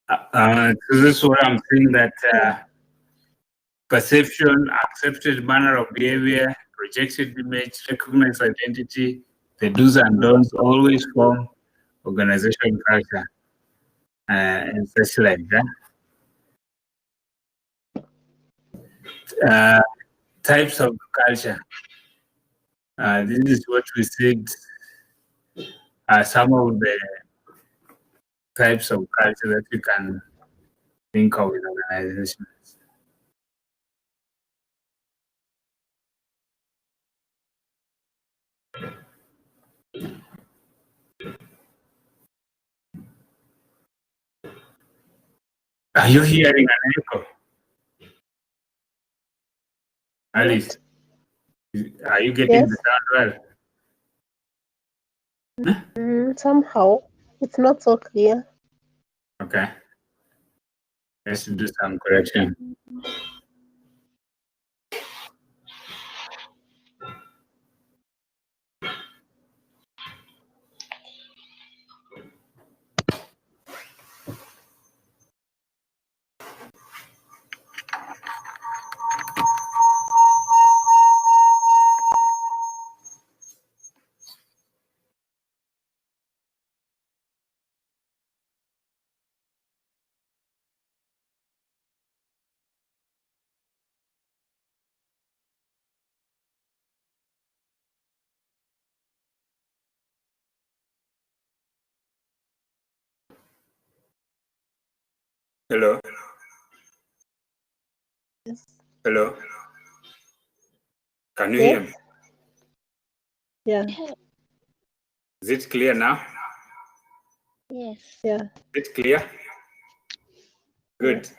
So this is what I'm saying, that perception, accepted manner of behavior, projected image, recognized identity, the do's and don'ts always form organization culture, and such like that. Types of culture. This is what we said are some of the types of culture that you can think of in organizations. Are you hearing an echo? Alice, are you getting the sound well? Somehow, it's not so clear. Okay. Let's do some correction. Hello? Yes. Hello? Can you hear me? Yeah. Is it clear now? Yes. Yeah. Is it clear? Good.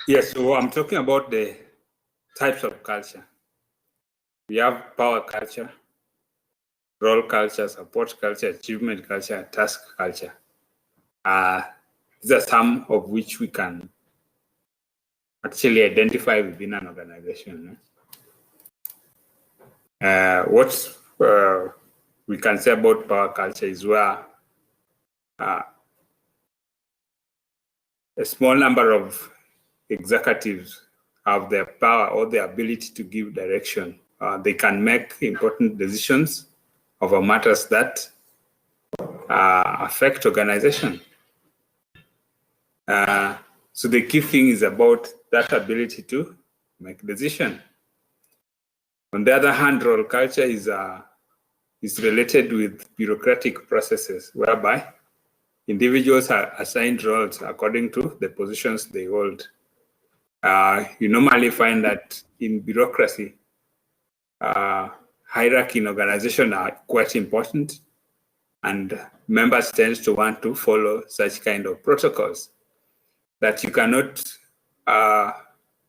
Yes, so I'm talking about the types of culture. We have power culture, role culture, support culture, achievement culture, task culture. These are some of which we can actually identify within an organization. What we can say about power culture is where a small number of executives have the power or the ability to give direction. They can make important decisions over matters that affect organization. So the key thing is about that ability to make decision. On the other hand, role culture is related with bureaucratic processes whereby individuals are assigned roles according to the positions they hold. You normally find that in bureaucracy, hierarchy in organization are quite important, and members tend to want to follow such kind of protocols that you cannot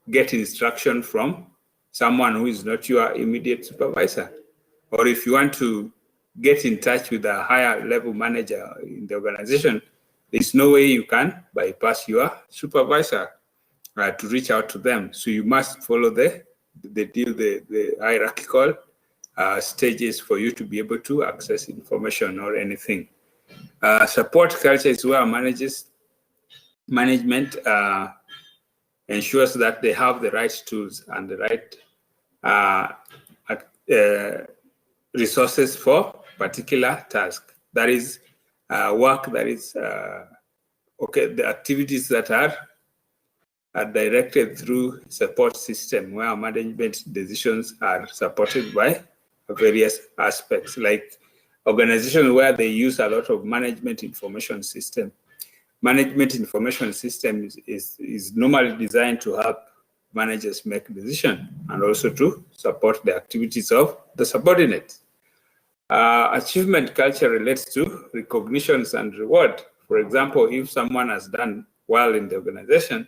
get instruction from someone who is not your immediate supervisor. Or if you want to get in touch with a higher level manager in the organization, there's no way you can bypass your supervisor to reach out to them. So you must follow the hierarchical stages for you to be able to access information or anything. Support culture is where management ensures that they have the right tools and the right resources for particular task. That is work that is, the activities that are directed through support system where management decisions are supported by various aspects, like organizations where they use a lot of management information system. Management information system is normally designed to help managers make decisions and also to support the activities of the subordinates. Achievement culture relates to recognitions and reward. For example, if someone has done well in the organization,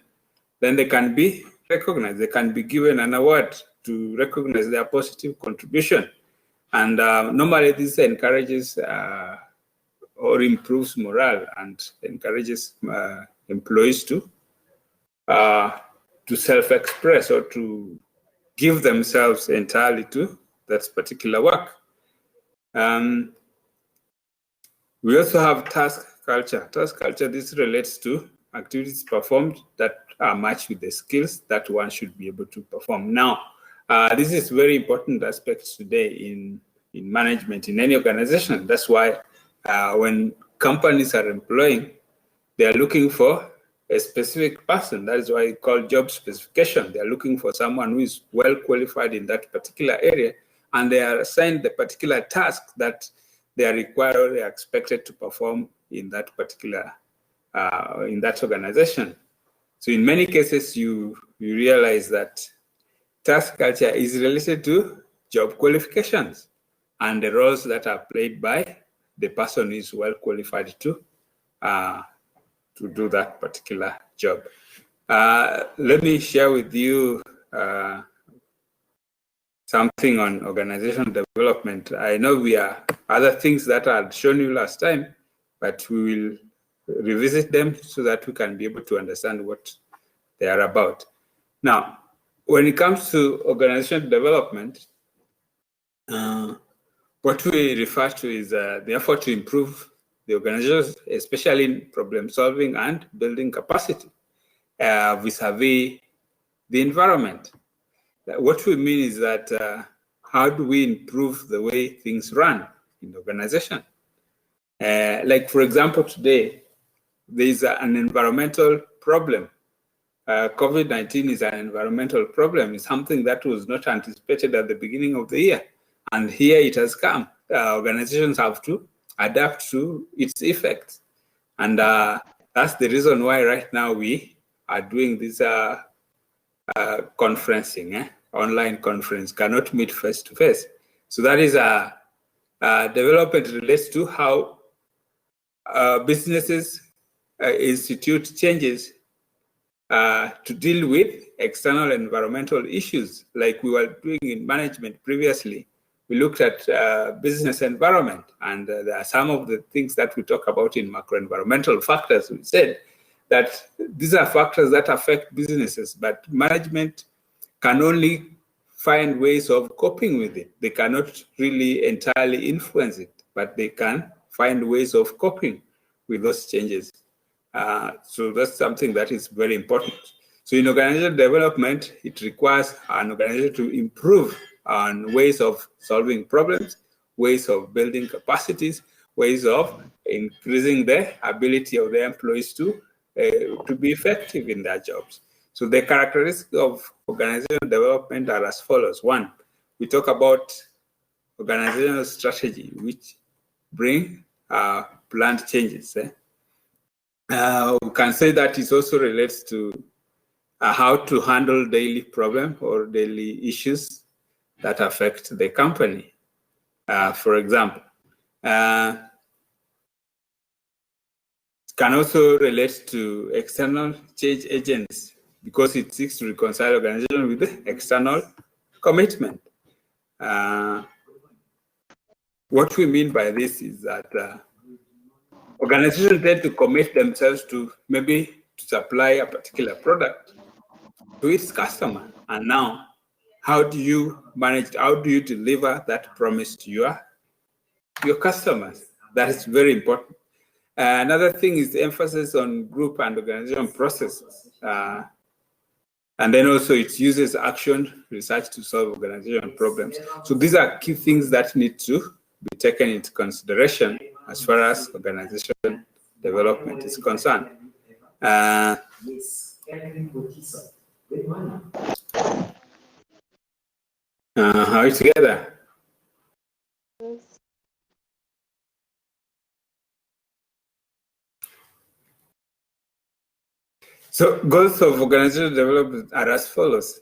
then they can be recognized. They can be given an award to recognize their positive contribution. And normally this encourages or improves morale and encourages employees to to self-express or to give themselves entirely to that particular work. We also have task culture. Task culture, this relates to activities performed that are matched with the skills that one should be able to perform. Now, this is very important aspect today in management in any organization. That's why when companies are employing, they are looking for a specific person. That is why it's called job specification. They are looking for someone who is well qualified in that particular area, and they are assigned the particular task that they are required or they are expected to perform in that particular in that organization. So in many cases, you realize that task culture is related to job qualifications and the roles that are played by the person who is well qualified to do that particular job. Let me share with you something on organizational development. I know we are other things that I had shown you last time, but we will revisit them so that we can be able to understand what they are about. Now, when it comes to organizational development, what we refer to is the effort to improve the organization, especially in problem solving and building capacity vis-a-vis the environment. What we mean is that how do we improve the way things run in the organization? Like, for example, today, there is an environmental problem. COVID-19 is an environmental problem. It's something that was not anticipated at the beginning of the year. And here it has come. Organizations have to adapt to its effects. And that's the reason why right now we are doing this conferencing, online conference, cannot meet face-to-face. So that is development relates to how businesses institute changes to deal with external environmental issues, like we were doing in management previously. We looked at business environment, and there are some of the things that we talk about in macro-environmental factors. We said that these are factors that affect businesses, but management can only find ways of coping with it. They cannot really entirely influence it, but they can find ways of coping with those changes. So that's something that is very important. So in organizational development, it requires an organization to improve on ways of solving problems, ways of building capacities, ways of increasing the ability of the employees to be effective in their jobs. So the characteristics of organizational development are as follows. One, we talk about organizational strategy, which bring planned changes. We can say that it also relates to how to handle daily problems or daily issues that affect the company. For example, it can also relate to external change agents because it seeks to reconcile organization with the external commitment. What we mean by this is that organizations tend to commit themselves to maybe to supply a particular product to its customer. And now, how do you manage, how do you deliver that promise to your customers? That is very important. Another thing is the emphasis on group and organization processes. And then also it uses action research to solve organizational problems. So these are key things that need to be taken into consideration as far as organization development is concerned. Are we together? So goals of organizational development are as follows.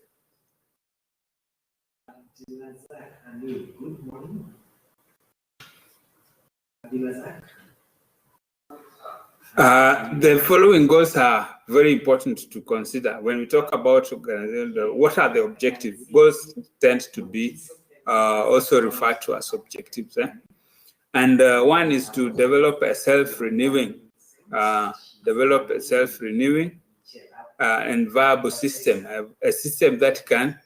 The following goals are very important to consider. When we talk about organizational, what are the objectives? Goals tend to be also referred to as objectives. And one is to develop a self-renewing and viable system, a system that can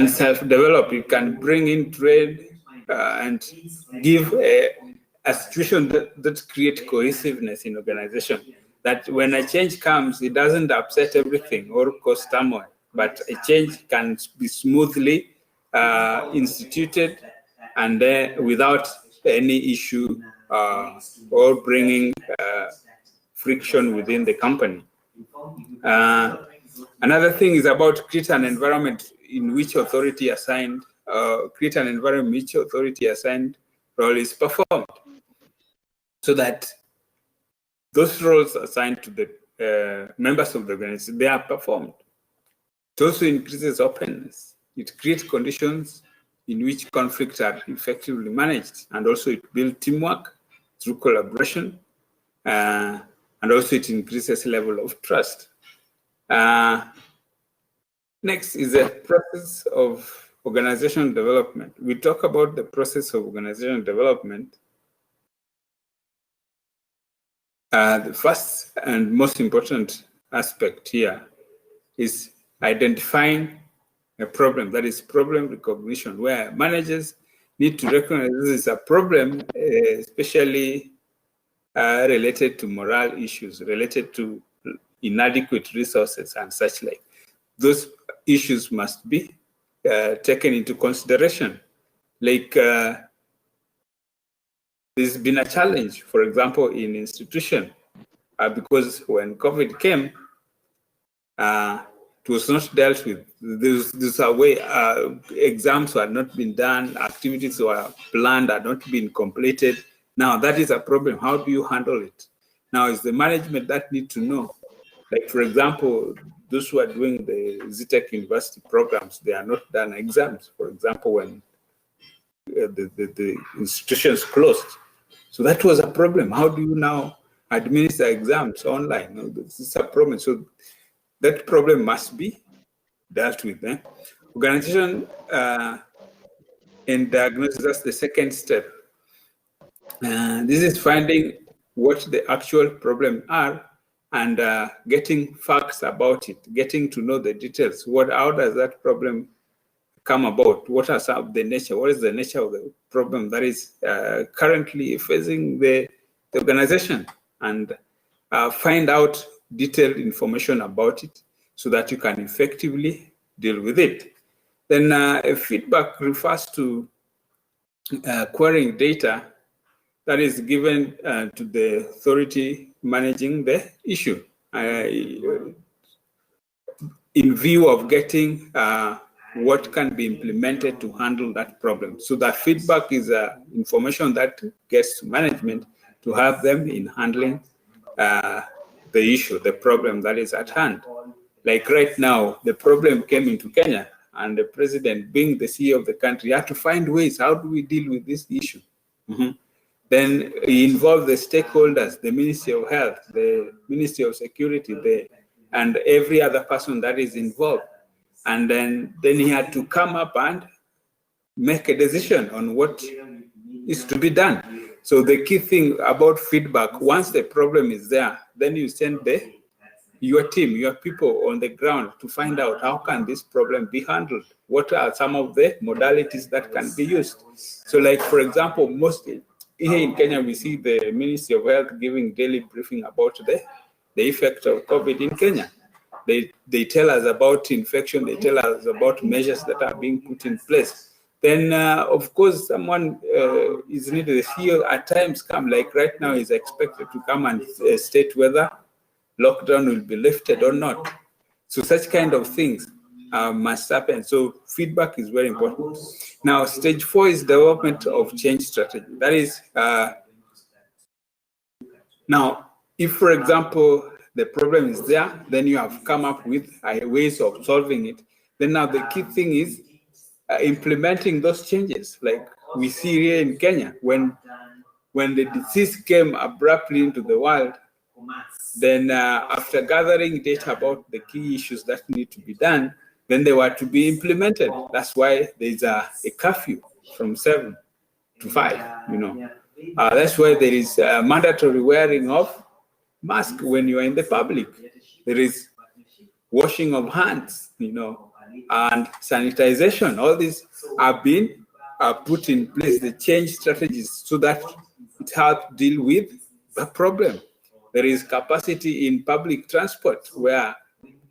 self-develop. It can bring in trade and give a situation that creates cohesiveness in organization. That when a change comes, it doesn't upset everything or cause turmoil, but a change can be smoothly instituted and without any issue or bringing friction within the company. Another thing is about create an environment in which authority assigned, role is performed, so that those roles assigned to the members of the organization, they are performed. It also increases openness. It creates conditions in which conflicts are effectively managed, and also it builds teamwork through collaboration, and also it increases level of trust. Next is the process of organizational development. We talk about the process of organizational development. The first and most important aspect here is identifying a problem, that is problem recognition, where managers need to recognize this is a problem, especially related to morale issues, related to inadequate resources and such like. Those issues must be taken into consideration. Like there's been a challenge, for example, in institution, because when COVID came, it was not dealt with. There's a way exams had not been done, activities were planned, had not been completed. Now that is a problem. How do you handle it? Now it's the management that need to know. Like, for example, those who are doing the ZTech university programs, they are not done exams. For example, when the institutions closed. So that was a problem. How do you now administer exams online? No, this is a problem. So that problem must be dealt with. Organization and diagnosis, that's the second step. This is finding what the actual problems are and getting facts about it, getting to know the details. How does that problem come about? What are some of the nature? What is the nature of the problem that is currently facing the organization? And find out detailed information about it so that you can effectively deal with it. Then feedback refers to querying data that is given to the authority managing the issue in view of getting what can be implemented to handle that problem. So that feedback is information that gets to management to have them in handling the issue, the problem that is at hand. Like right now, the problem came into Kenya, and the president, being the CEO of the country, had to find ways, how do we deal with this issue? Then he involved the stakeholders, the Ministry of Health, the Ministry of Security, and every other person that is involved. And then he had to come up and make a decision on what is to be done. So the key thing about feedback, once the problem is there, then you send your team, your people on the ground to find out how can this problem be handled? What are some of the modalities that can be used? So like, for example, mostly here in Kenya, we see the Ministry of Health giving daily briefing about the effect of COVID in Kenya. They tell us about infection, they tell us about measures that are being put in place. Then, of course, someone is needed. The CEO at times come, like right now, is expected to come and state whether lockdown will be lifted or not. So such kind of things must happen. So feedback is very important. Now, stage 4 is development of change strategy. That is, now, if, for example, the problem is there, then you have come up with ways of solving it. Then now the key thing is implementing those changes. Like we see here in Kenya, when the disease came abruptly into the world, then after gathering data about the key issues that need to be done, then they were to be implemented. That's why there's a curfew from 7 to 5, That's why there is mandatory wearing of mask when you are in the public. There is washing of hands, and sanitization. All these have been put in place. They change strategies so that it helps deal with the problem. There is capacity in public transport where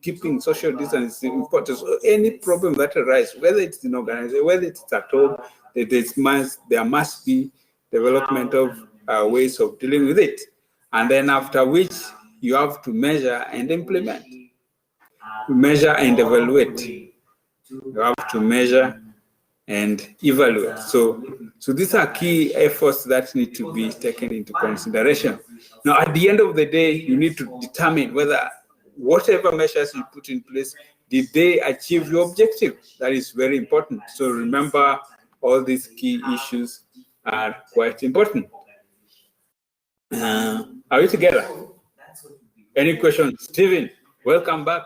keeping social distance is important. So any problem that arises, whether it's in organization, whether it's at home, there must be development of ways of dealing with it. And then after which you have to measure and implement. Measure and evaluate. You have to measure and evaluate. So these are key efforts that need to be taken into consideration. Now, at the end of the day, you need to determine whether whatever measures you put in place, did they achieve your objective? That is very important. So remember, all these key issues are quite important. Are we together? Any questions? Stephen, welcome back.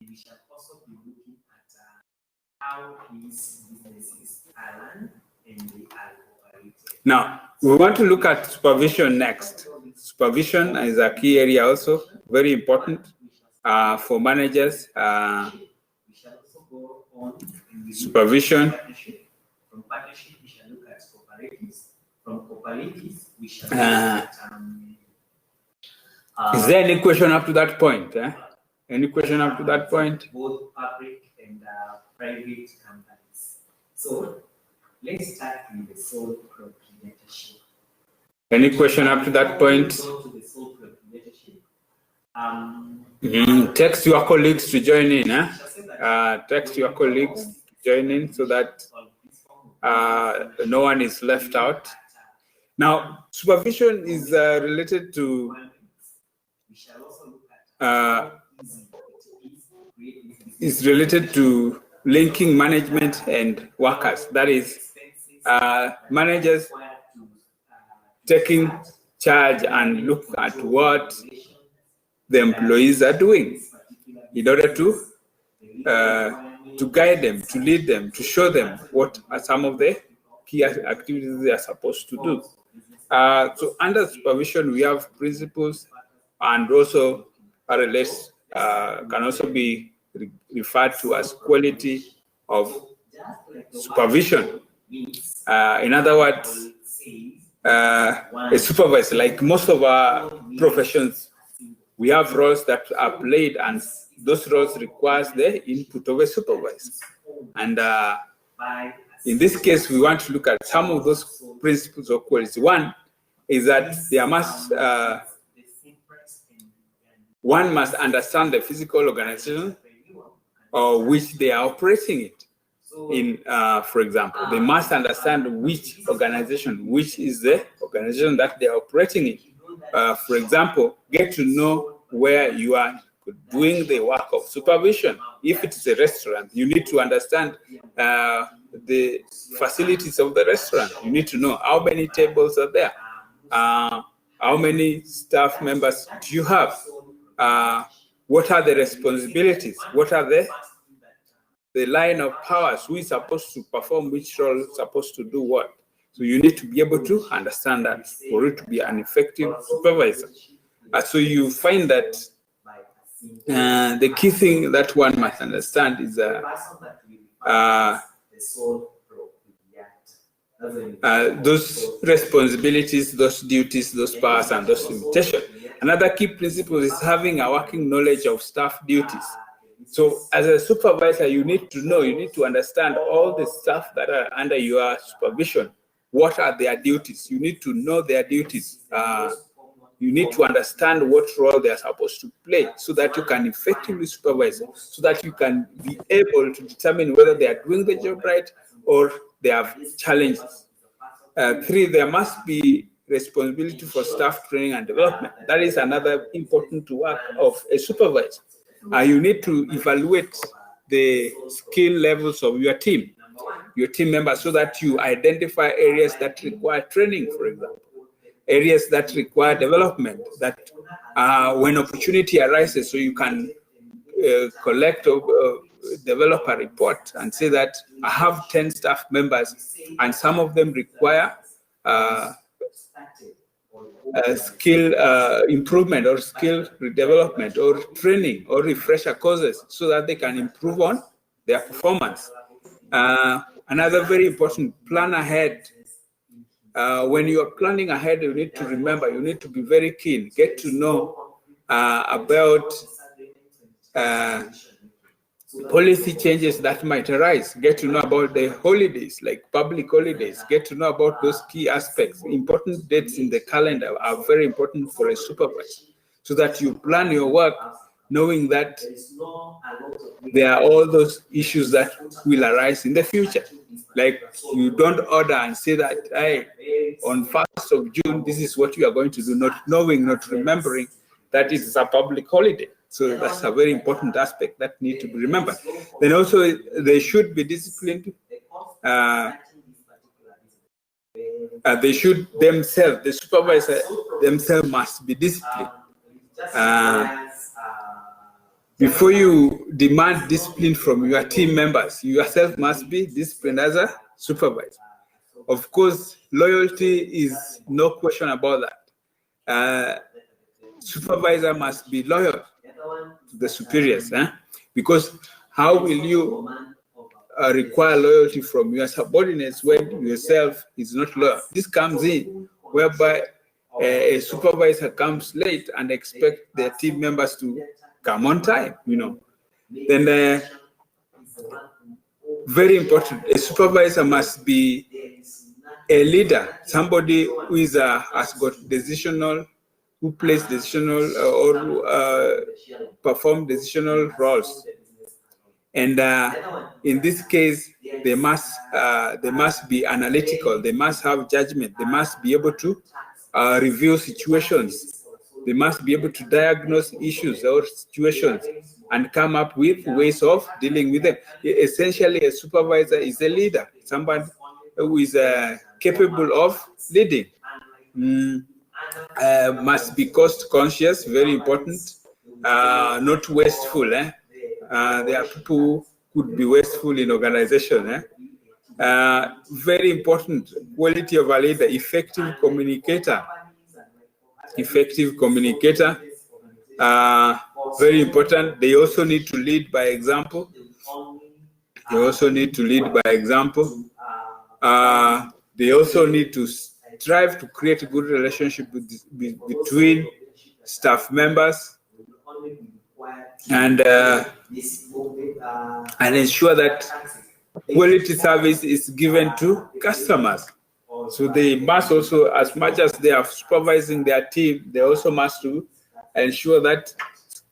We shall also be looking at how these businesses are run and they are operated. Now, we want to look at supervision next. Supervision is a key area also, very important for managers. Supervision. From partnership, we shall look at cooperatives. From cooperatives, we shall look at... is there any question up to that point? Any question up to that point? Both public and private companies. So let's start with the sole proprietorship. Any question up to that point? Text your colleagues to join in. Text your colleagues to join in so that no one is left out. Now, supervision is related to linking management and workers. That is, managers taking charge and look at what the employees are doing in order to guide them, to lead them, to show them what are some of the key activities they are supposed to do. So under supervision, we have principles, and also RLS can also be referred to as quality of supervision. In other words, a supervisor, like most of our professions, we have roles that are played, and those roles require the input of a supervisor. And in this case, we want to look at some of those principles of quality. One is that one must understand the physical organization or which they are operating it in. For example, they must understand which organization, which is the organization that they are operating in. For example, get to know where you are doing the work of supervision. If it's a restaurant, you need to understand the facilities of the restaurant. You need to know how many tables are there, how many staff members do you have, what are the responsibilities, what are the line of powers, who is supposed to perform which role, supposed to do what. So you need to be able to understand that for it to be an effective supervisor. So you find that the key thing that one must understand is those responsibilities, those duties, those powers, and those limitations. Another key principle is having a working knowledge of staff duties. So as a supervisor, you need to know, you need to understand all the staff that are under your supervision. What are their duties? You need to know their duties. You need to understand what role they are supposed to play so that you can effectively supervise them, so that you can be able to determine whether they are doing the job right or they have challenges. 3, there must be responsibility for staff training and development. That is another important work of a supervisor. You need to evaluate the skill levels of your team members, so that you identify areas that require training, for example, areas that require development, that when opportunity arises, so you can collect or develop a report and say that I have 10 staff members and some of them require skill improvement or skill development or training or refresher courses so that they can improve on their performance. Another very important, plan ahead. When you are planning ahead, you need to remember, you need to be very keen, get to know about policy changes that might arise, get to know about the holidays, like public holidays, get to know about those key aspects. Important dates in the calendar are very important for a supervisor, so that you plan your work knowing that there are all those issues that will arise in the future. Like, you don't order and say that, hey, on 1st of June, this is what you are going to do, not knowing, not remembering that it is a public holiday. So that's a very important aspect that needs to be remembered. Then also, they should be disciplined. They should themselves, the supervisor themselves must be disciplined. Before you demand discipline from your team members, you yourself must be disciplined as a supervisor. Of course, loyalty is no question about that. Supervisor must be loyal to the superiors, because how will you require loyalty from your subordinates when yourself is not loyal? This comes in whereby a supervisor comes late and expect their team members to come on time, Then very important, a supervisor must be a leader, somebody who is has got decisional, who plays decisional or perform decisional roles. And in this case, they must be analytical. They must have judgment. They must be able to review situations. They must be able to diagnose issues or situations and come up with ways of dealing with them. Essentially, a supervisor is a leader, somebody who is capable of leading. Must be cost conscious, very important, not wasteful. There are people who could be wasteful in organization. Very important, quality of a leader, effective communicator. Very important. They also need to lead by example. They also need to strive to create a good relationship between staff members and ensure that quality service is given to customers. So they must also, as much as they are supervising their team, they also must to ensure that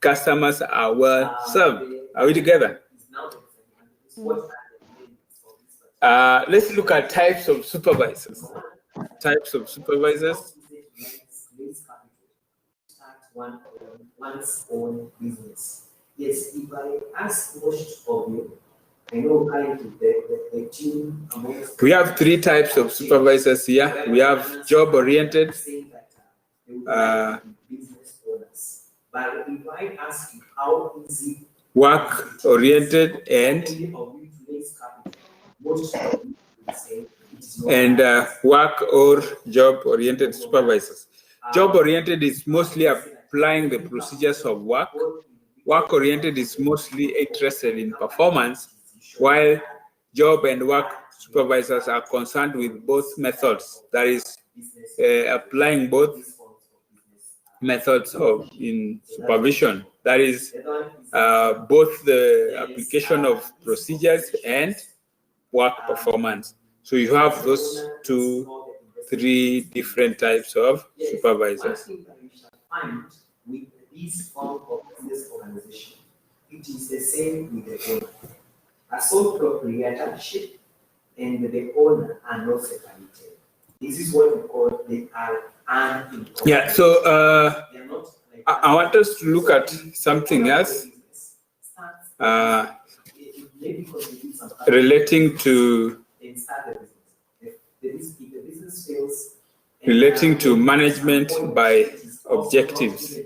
customers are well served. Are we together? Let's look at types of supervisors. One's own business. Yes, if I ask most of you, I know the team. We have 3 types of supervisors here. We have job-oriented, business owners. But if I ask you how easy work-oriented, and work or job-oriented supervisors. Job-oriented is mostly applying the procedures of work. Work-oriented is mostly interested in performance, while job and work supervisors are concerned with both methods. That is, applying both methods in supervision. That is, both the application of procedures and work performance. So you have those 3 different types of supervisors. With this form of business organization, it is the same with the owner. A sole proprietorship and the owner are not separated. This is what we call they are unincorporated. Yeah, so I want us to look at something else relating to management by objectives.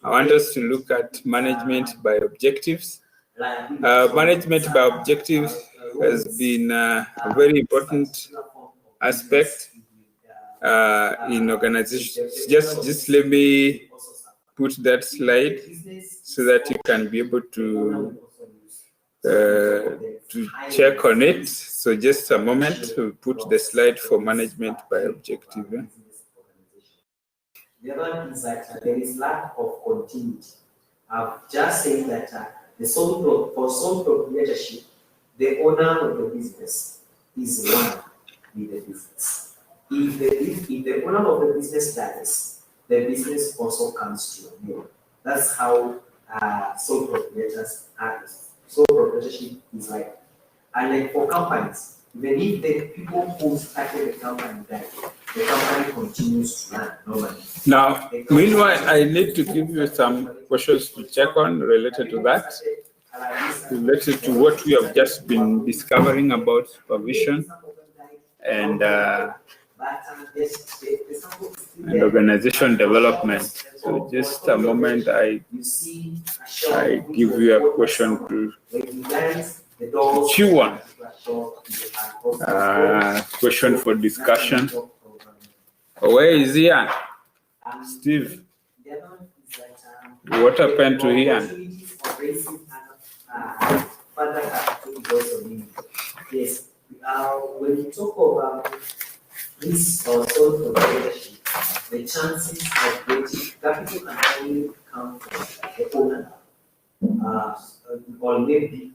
I want us to look at management by objectives. Management by objectives has been a very important aspect in organization. Just let me put that slide so that you can be able to check on it. So just a moment to put the slide for management by objective. The other one is that there is lack of continuity. I've just said that for sole proprietorship, the owner of the business is one with the business. If the owner of the business dies, the business also comes to an end. That's how sole proprietors act. Sole proprietorship is like, and like for companies, even if the people who started the company die, the company continues to run normally. Now, meanwhile, I need to give you some questions to check on related to that, related to what we have just been discovering about supervision and organization development. So just a moment, I give you a question to chew on. Question for discussion. Where is Ian? Steve, what happened to Ian? Yes, when you talk about this sole proprietorship, the chances of getting capital can only come from the owner, or maybe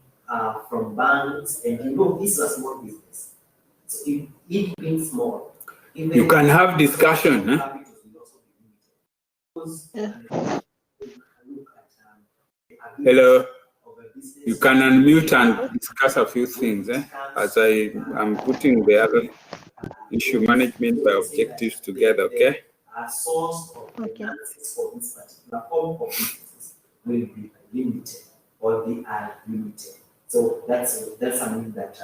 from banks, and this is a small business. So if it being small, you can have discussion. Huh? Hello. You can unmute and discuss a few things. As I am putting the other issue management by objectives together. Okay. A source of finances for this particular form of businesses will be limited, or they are limited. So that's something that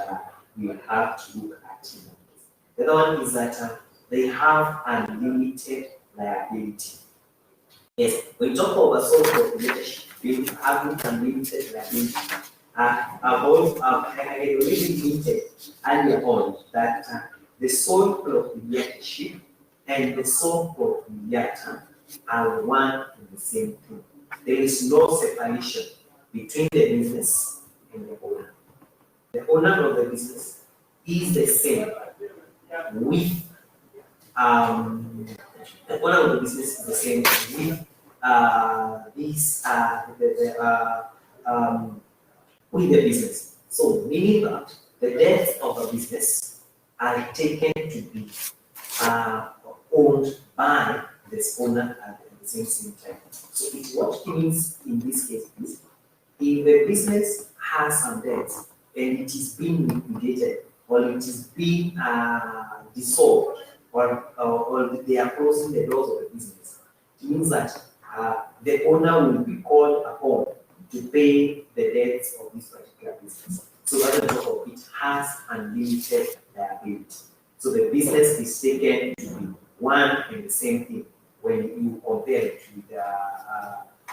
we have to look at. The other one is that they have unlimited liability. Yes, when you talk about sole proprietorship, we have unlimited liability. I already hinted earlier on that the sole proprietorship and the sole proprietor are one and the same thing. There is no separation between the business and the owner. The owner of the business is the same with the owner of the business is the same with with the business. So meaning that the debts of a business are taken to be owned by this owner at the same time. So what it means in this case is, if the business has some debts and it is being liquidated, or it is being dissolved, or they are closing the doors of the business, it means that the owner will be called upon to pay the debts of this particular business. So that on top of it has unlimited liability. So the business is taken to be one and the same thing when you compare it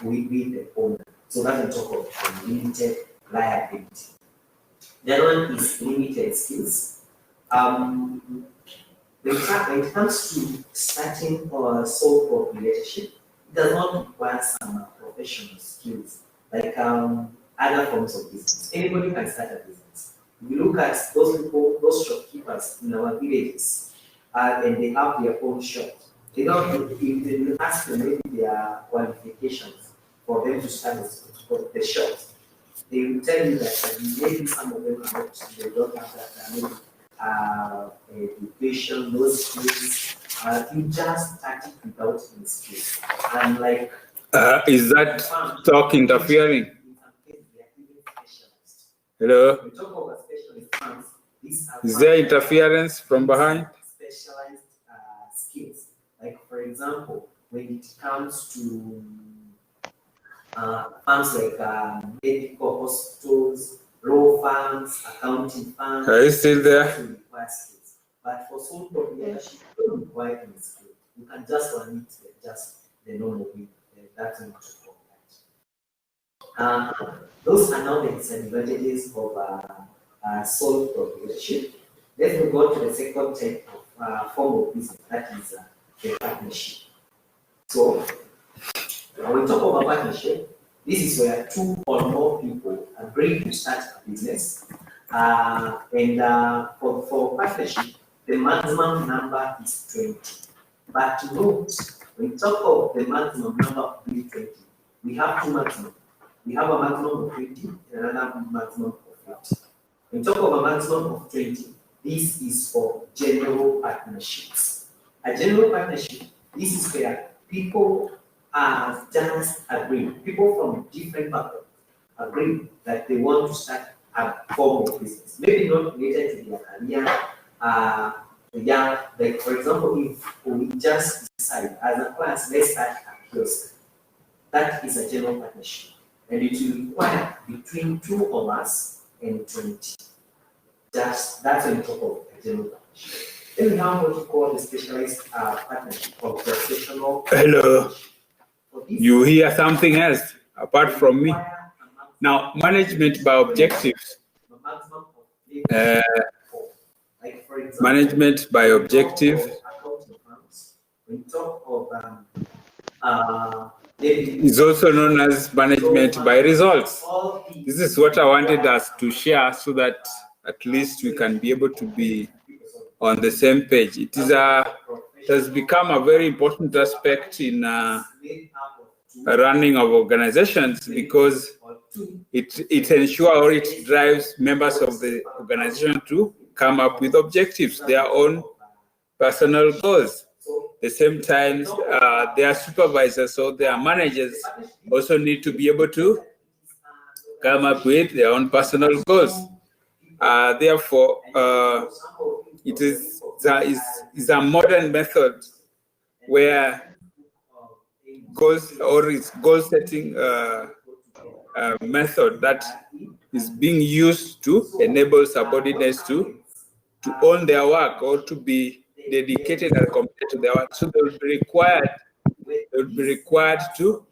with the owner. So that's on top of unlimited liability. The other one is limited skills. When it comes to starting or sole proprietorship, it does not require some professional skills like other forms of business. Anybody can start a business. If you look at those people, those shopkeepers in our villages, and they have their own shop, they don't. If you ask them maybe their qualifications for them to start the shops, they will tell you that maybe some of them are not, they don't have that education, those skills. You just start it without any skills. And like, is that talk interfering? Hello? we talk about specialist farms. Is there interference from behind? Specialized skills. Like, for example, when it comes to farms like medical hospitals, law firms, accounting firms. Are you still there? Require skills. But for sole proprietorship, you don't require any skill. You can just run it just the normal way. That's not that. Those are now the disadvantages of sole proprietorship. Let's go to the second type form of business, that is the partnership. So when we talk about partnership, this is where two or more people agree to start a business. For partnership, the maximum number is 20. But note, when we talk of the maximum number of 20, we have two maximum. We have a maximum of 20 and another maximum of 50. When we talk of a maximum of 20, this is for general partnerships. A general partnership, this is where people are just agreeing. People from different backgrounds agree that they want to start a form of business. Maybe not related to their career. Like for example, if we just decide as a class, let's start a kiosk. That is a general partnership. And it will require between 2 of us and 20. That's on top of a general partnership. Then we have what we call the specialized partnership or professional. Hello. You hear something else apart from me? Now, management by objectives. Management by objective is also known as management by results. This is what I wanted us to share so that at least we can be able to be on the same page. It has become a very important aspect in running of organizations because it ensures or it drives members of the organization to come up with objectives, their own personal goals. At the same time, their supervisors or their managers also need to be able to come up with their own personal goals. Therefore, it is a modern method where goals or it's goal setting method that is being used to enable subordinates to own their work or to be dedicated and committed to their work. So they would be required to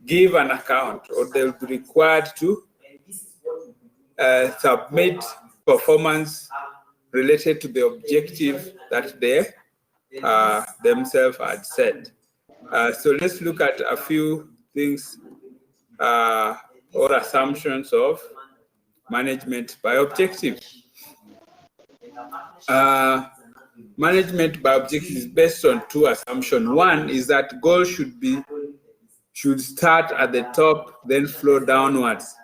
give an account, or they would be required to submit performance related to the objective that they themselves had set. So let's look at a few things or assumptions of management by objective. Management by objective is based on two assumptions. One is that goals should start at the top, then flow downwards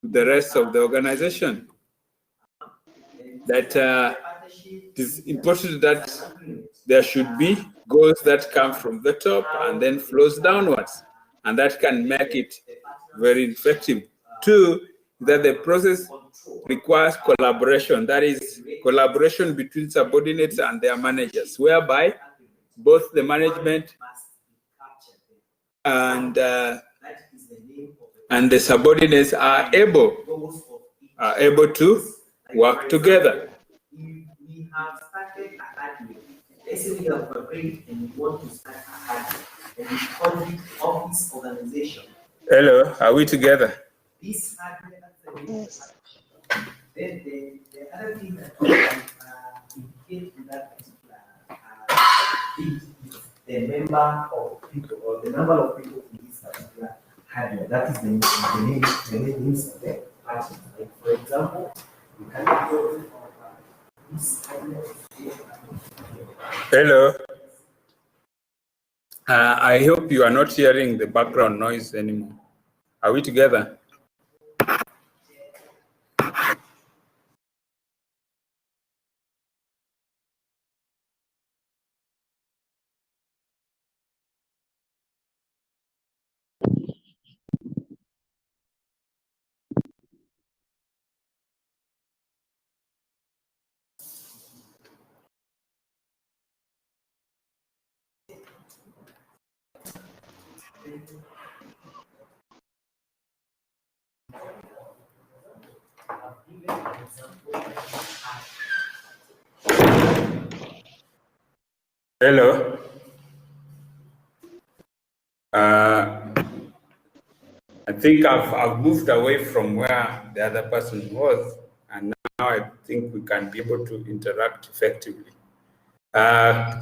to the rest of the organization. That it is important that there should be goals that come from the top and then flows downwards, and that can make it very effective. Two, that the process requires collaboration, that is collaboration between subordinates and their managers, whereby both the management and the subordinates are able to work together. We have started academy. Let's say we have agreed and we want to start academy, and we call it office organization. Hello, are we together? This Yes. Then the other thing that indicate in that particular is the number of people or the number of people in this particular hardware. That is the names of the parties. Like for example, you can go this hardware. Hello. I hope you are not hearing the background noise anymore. Are we together? Hello. I think I've moved away from where the other person was, and now I think we can be able to interact effectively.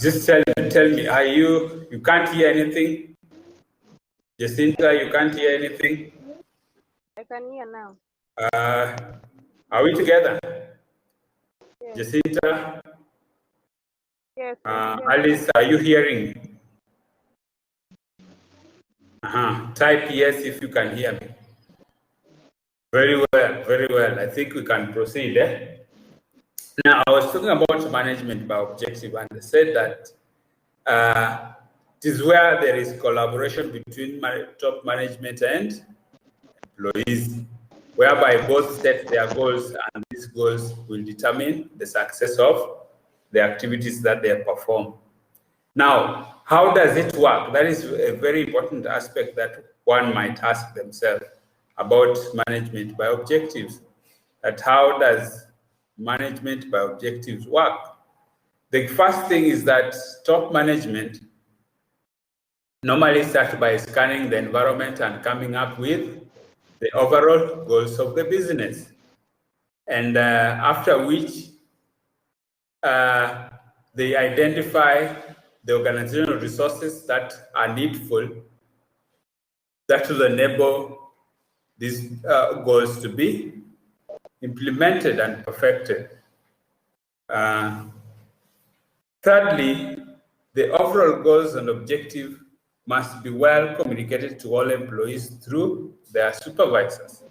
Just tell me, you can't hear anything? Jacinta, you can't hear anything? I can hear now. Are we together? Yes. Jacinta? Yes. Alice, are you hearing? Type yes if you can hear me. Very well, very well. I think we can proceed. Now, I was talking about management by objective, and I said that it is where there is collaboration between top management and employees, whereby both set their goals, and these goals will determine the success of the activities that they perform. Now, how does it work? That is a very important aspect that one might ask themselves about management by objectives. That how does management by objectives work? The first thing is that top management normally starts by scanning the environment and coming up with the overall goals of the business. And after which they identify the organizational resources that are needful that will enable these goals to be implemented and perfected. Thirdly, the overall goals and objective must be well communicated to all employees through their supervisors.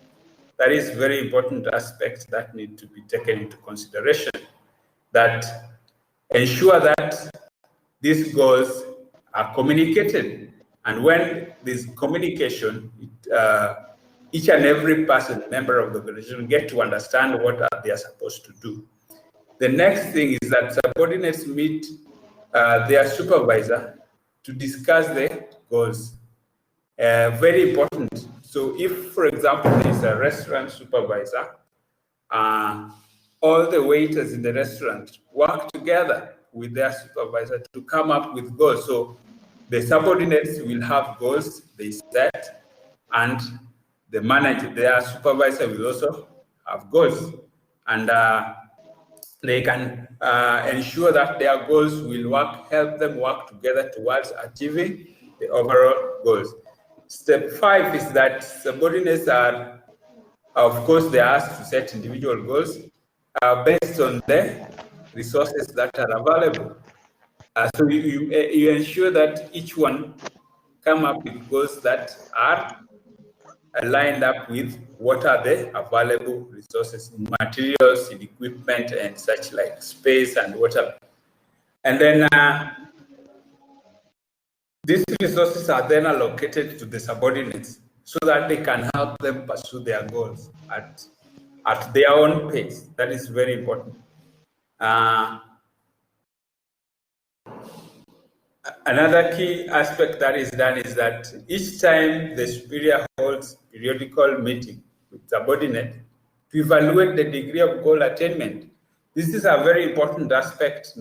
That is a very important aspect that need to be taken into consideration, that ensure that these goals are communicated. And when this communication, each and every person, member of the organization, get to understand what they are supposed to do. The next thing is that subordinates meet their supervisor to discuss the goals. Very important. So if, for example, there's a restaurant supervisor, all the waiters in the restaurant work together with their supervisor to come up with goals. So the subordinates will have goals they set, and the manager, their supervisor, will also have goals. And they can ensure that their goals will help them work together towards achieving the overall goals. Step 5 is that subordinates are, of course, they are asked to set individual goals based on the resources that are available. So you ensure that each one come up with goals that are lined up with what are the available resources in materials, in equipment, and such like space and whatever. And then these resources are then allocated to the subordinates so that they can help them pursue their goals at their own pace. That is very important. Another key aspect that is done is that each time the superior holds periodical meeting with subordinate to evaluate the degree of goal attainment. This is a very important aspect.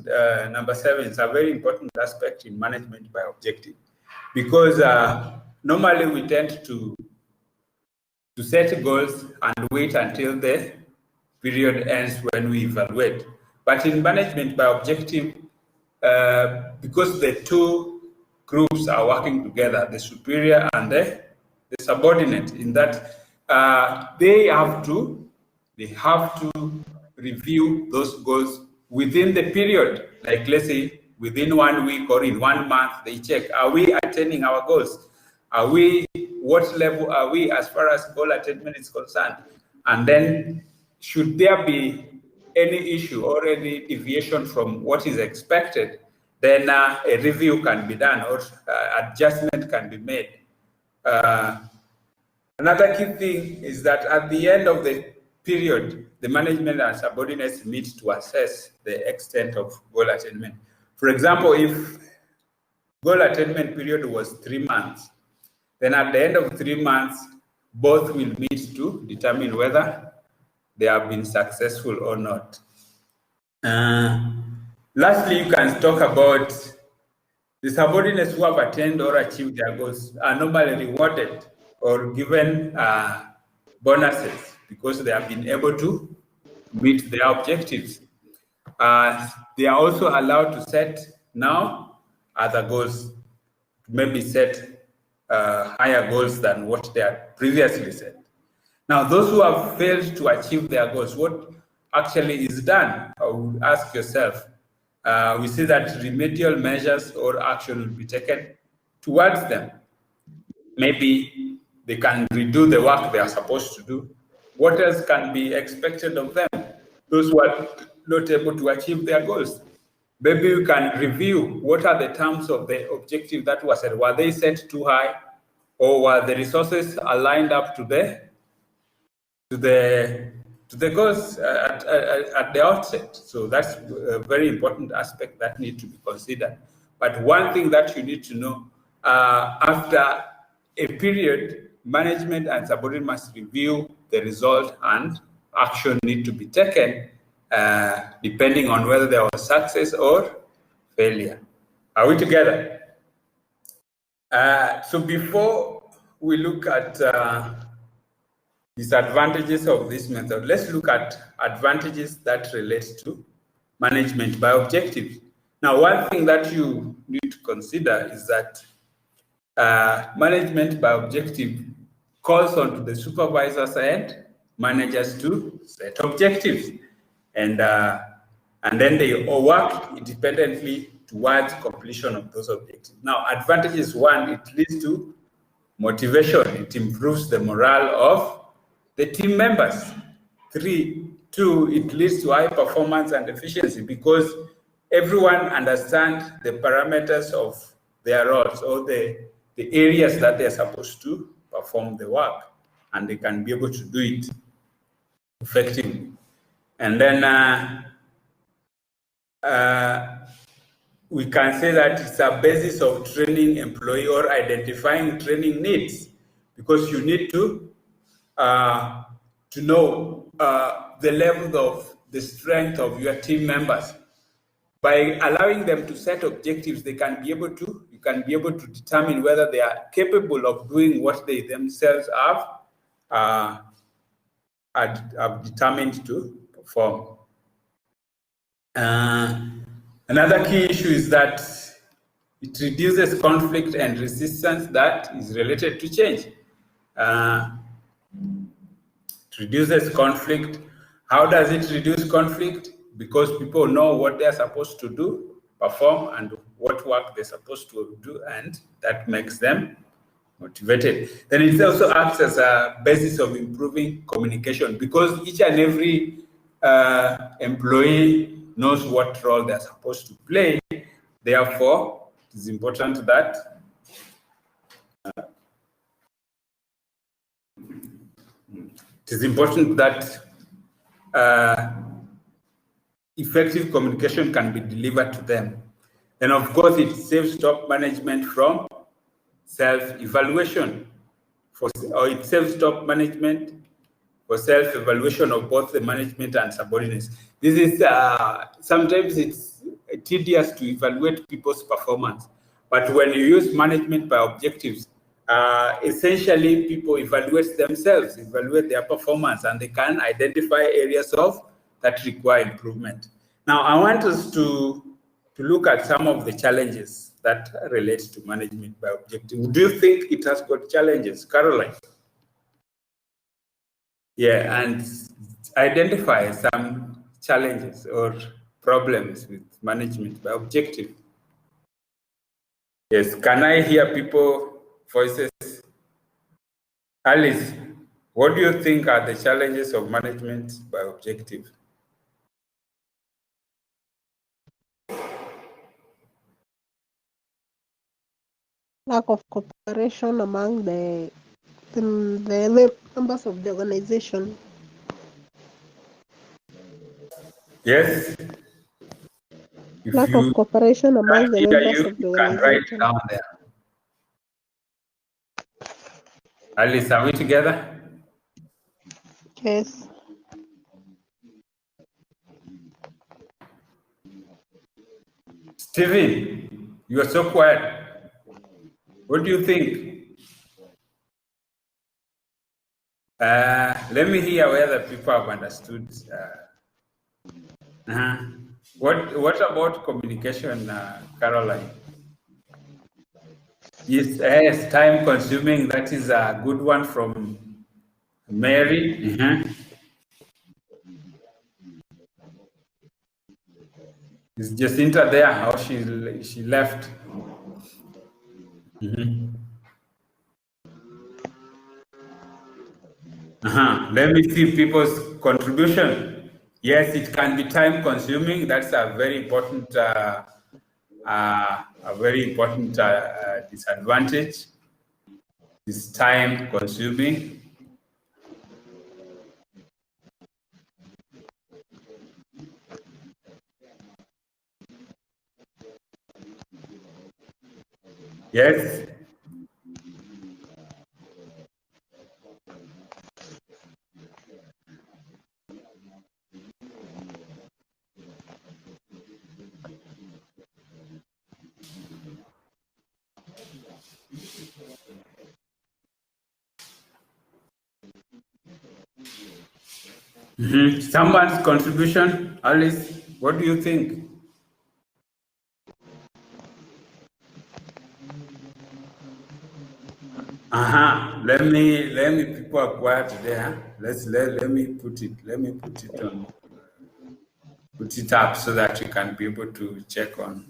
Number 7 is a very important aspect in management by objective, because normally we tend to set goals and wait until the period ends when we evaluate. But in management by objective, because the two groups are working together, the superior and the subordinate, in that they have to review those goals within the period. Like, let's say within 1 week or in 1 month, they check, are we attaining our goals? What level are we as far as goal attainment is concerned? And then should there be any issue or any deviation from what is expected, then a review can be done or adjustment can be made. Another key thing is that at the end of the period, the management and subordinates meet to assess the extent of goal attainment. For example, if goal attainment period was 3 months, then at the end of 3 months, both will meet to determine whether they have been successful or not. Lastly, you can talk about the subordinates who have attained or achieved their goals are normally rewarded or given bonuses because they have been able to meet their objectives. They are also allowed to set now other goals, maybe set higher goals than what they had previously set. Now, those who have failed to achieve their goals, what actually is done? I would ask yourself. We see that remedial measures or action will be taken towards them. Maybe they can redo the work they are supposed to do. What else can be expected of them? Those who are not able to achieve their goals. Maybe you can review what are the terms of the objective that was set. Were they set too high, or were the resources aligned up to the goals at the outset? So that's a very important aspect that needs to be considered. But one thing that you need to know, after a period, management and subordinate must review the result, and action need to be taken depending on whether there was success or failure. Are we together? So before we look at disadvantages of this method, let's look at advantages that relate to management by objectives. Now, one thing that you need to consider is that management by objective calls on the supervisors and managers to set objectives, and then they all work independently towards completion of those objectives. Now, advantages: one, it leads to motivation. It improves the morale of the team members. Two, it leads to high performance and efficiency because everyone understands the parameters of their roles or the areas that they're supposed to perform the work, and they can be able to do it effectively. And then we can say that it's a basis of training employee or identifying training needs, because you need to know the level of the strength of your team members. By allowing them to set objectives, you can be able to determine whether they are capable of doing what they themselves have determined to perform. Another key issue is that it reduces conflict and resistance that is related to change. It reduces conflict. How does it reduce conflict? Because people know what they're supposed to do, perform, and what work they're supposed to do, and that makes them motivated. Then it also acts as a basis of improving communication, because each and every employee knows what role they're supposed to play. Therefore, it is important that effective communication can be delivered to them. And of course, it saves top management from self-evaluation, or it saves top management for self-evaluation of both the management and subordinates. This is sometimes it's tedious to evaluate people's performance, but when you use management by objectives, essentially people evaluate themselves, evaluate their performance, and they can identify areas that require improvement. Now, I want us to look at some of the challenges that relate to management by objectives. Do you think it has got challenges, Caroline? Yeah, and identify some challenges or problems with management by objective. Yes, can I hear people voices? Alice, what do you think are the challenges of management by objective? Lack of cooperation among the members of the organization. Yes. Lack of cooperation among the members of the You can write organization. down there. Alice, are we together? Yes. Stephen, you are so quiet. What do you think? Let me hear whether people have understood What about communication, Caroline? Yes, time consuming. That is a good one from Mary. Is Jacinta there? How she left? Let me see people's contribution. Yes, it can be time consuming. That's a very important disadvantage. It's time consuming. Yes. Someone's contribution, Alice, what do you think? Let me people are quiet there. Let me put it up so that you can be able to check on.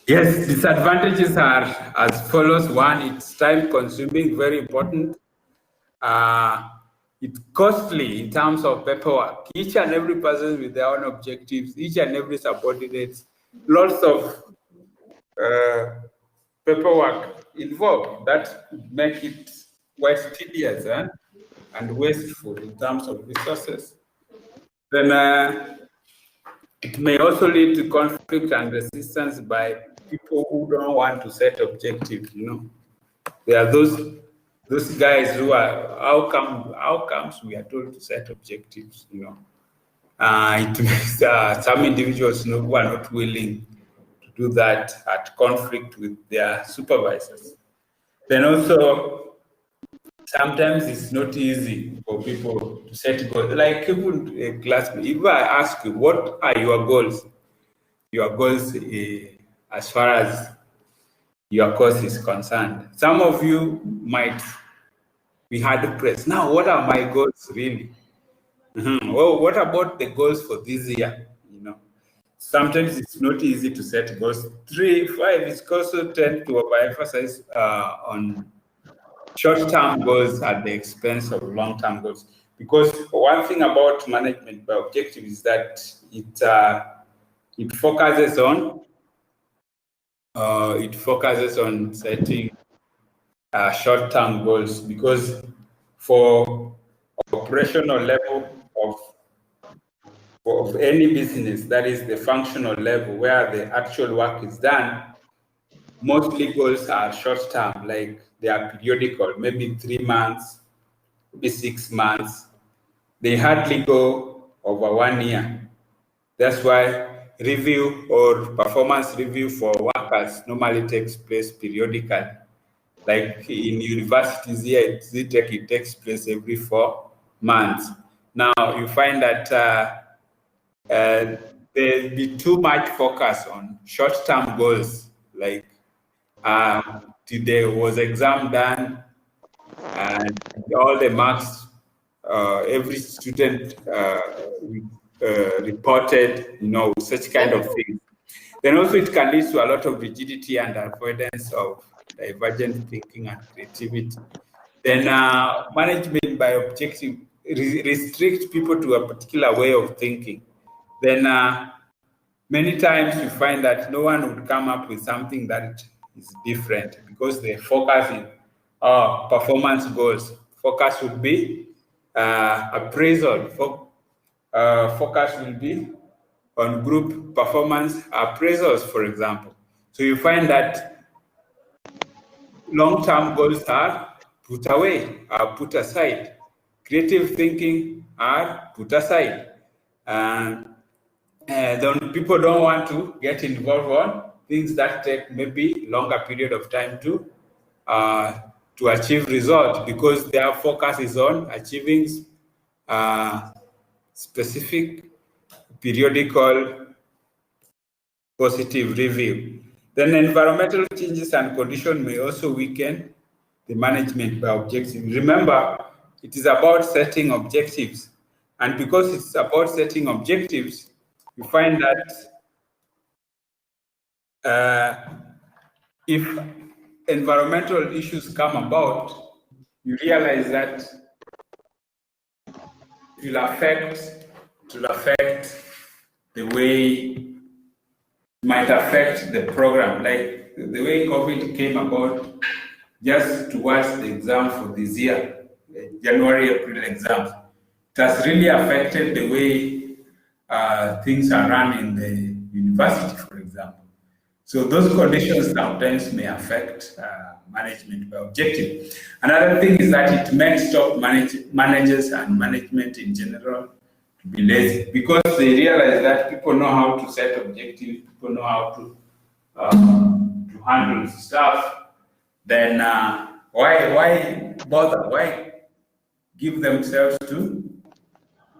Yes, disadvantages are as follows. One, it's time consuming, very important. It's costly in terms of paperwork. Each and every person with their own objectives, each and every subordinate, lots of paperwork involved that could make it quite tedious and wasteful in terms of resources. Then it may also lead to conflict and resistance by people who don't want to set objectives. There are those guys who are how comes we are told to set objectives. It makes some individuals who are not willing to do that at conflict with their supervisors. Then also, sometimes it's not easy for people to set goals. Like even a classmate, if I ask you, what are your goals? Your goals as far as your course is concerned. Some of you might be hard pressed. Now, what are my goals really? Well, what about the goals for this year? Sometimes it's not easy to set goals. 3, 5 is also tend to overemphasize on short-term goals at the expense of long-term goals. Because one thing about management by objective is that it focuses on setting short-term goals, because for operational level of any business, that is the functional level where the actual work is done, mostly goals are short-term, like they are periodical, maybe 3 months, maybe 6 months. They hardly go over 1 year. That's why review or performance review for workers normally takes place periodically. Like in universities here, it takes place every 4 months. Now you find that there'll be too much focus on short-term goals, like today was exam done and all the marks every student reported, such kind of things. Then also it can lead to a lot of rigidity and avoidance of divergent thinking and creativity. Then management by objective restrict people to a particular way of thinking. Then many times you find that no one would come up with something that is different because they focus in performance goals. Focus would be appraisal. Focus will be on group performance appraisals, for example. So you find that long-term goals are put away, are put aside. creative thinking are put aside. Then people don't want to get involved on things that take maybe longer period of time to achieve results, because their focus is on achieving specific periodical positive review. Then environmental changes and condition may also weaken the management by objectives. Remember, it is about setting objectives. And because it's about setting objectives, you find that if environmental issues come about, you realize that it will affect the way, might affect the program. Like the way COVID came about just towards the exam for this year, January, April exams, it has really affected the way things are run in the university, for example. So those conditions sometimes may affect management by objective. Another thing is that it may stop managers and management in general to be lazy, because they realize that people know how to set objectives, people know how to handle stuff. Then why bother? Why give themselves to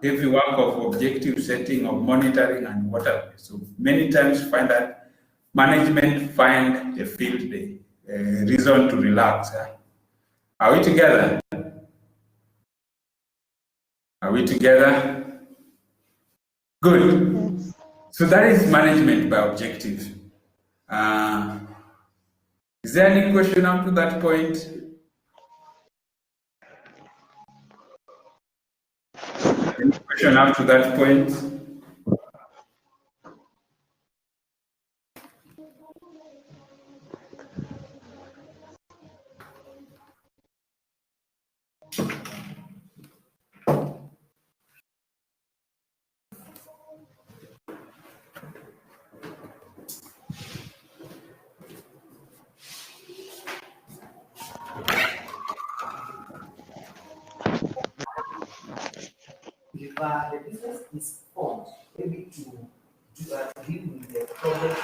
heavy work of objective setting, of monitoring, and whatever? So many times you find that management find a field day, a reason to relax. Are we together? Are we together? Good. Yes. So that is management by objective. Is there any question up to that point? Any question up to that point? If the business is formed, maybe to deal with the problem of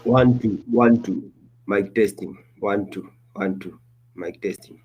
1 2 1 2. Mic testing. 1 2 1 2. Mic testing.